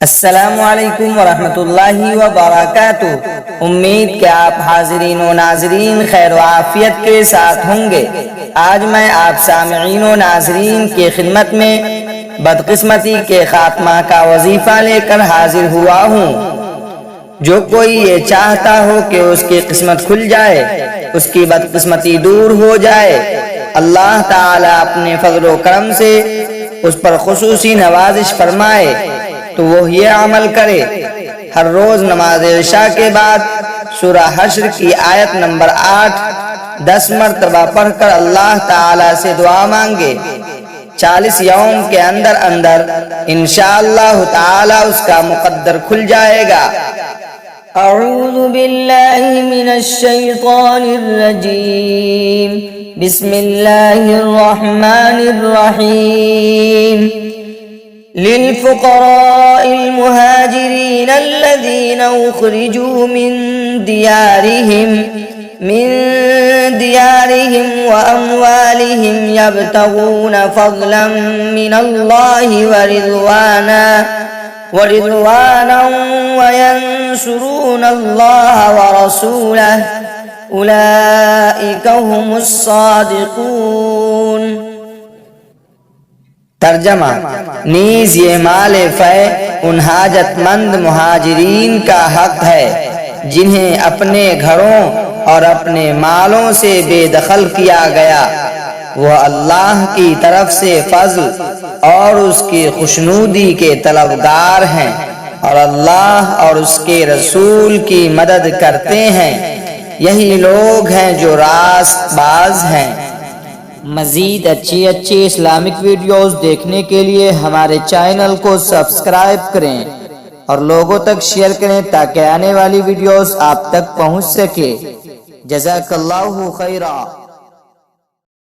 السلام علیکم ورحمۃ اللہ وبرکاتہ۔ امید کہ آپ حاضرین و ناظرین خیر و عافیت کے ساتھ ہوں گے۔ آج میں آپ سامعین و ناظرین کی خدمت میں بدقسمتی کے خاتمہ کا وظیفہ لے کر حاضر ہوا ہوں۔ جو کوئی یہ چاہتا ہو کہ اس کی قسمت کھل جائے، اس کی بدقسمتی دور ہو جائے، اللہ تعالیٰ اپنے فضل و کرم سے اس پر خصوصی نوازش فرمائے تو وہ یہ عمل کرے، ہر روز نماز عشاء کے بعد سورہ حشر کی آیت نمبر 8 10 مرتبہ پڑھ کر اللہ تعالیٰ سے دعا مانگے۔ 40 یوم کے اندر انشاءاللہ تعالیٰ اس کا مقدر کھل جائے گا۔ اعوذ باللہ من الشیطان الرجیم، بسم اللہ الرحمن الرحیم۔ للفقراء المهاجرين الذين أخرجوا من ديارهم وأموالهم يبتغون فضلا من الله ورضوانا وينصرون الله ورسوله أولئك هم الصادقون۔ ترجمہ: نیز یہ مال فے ان حاجت مند مہاجرین کا حق ہے جنہیں اپنے گھروں اور اپنے مالوں سے بے دخل کیا گیا۔ وہ اللہ کی طرف سے فضل اور اس کی خوشنودی کے طلبگار ہیں اور اللہ اور اس کے رسول کی مدد کرتے ہیں۔ یہی لوگ ہیں جو راست باز ہیں۔ مزید اچھی اسلامک ویڈیوز دیکھنے کے لیے ہمارے چینل کو سبسکرائب کریں اور لوگوں تک شیئر کریں تاکہ آنے والی ویڈیوز آپ تک پہنچ سکے۔ جزاک اللہ خیرا۔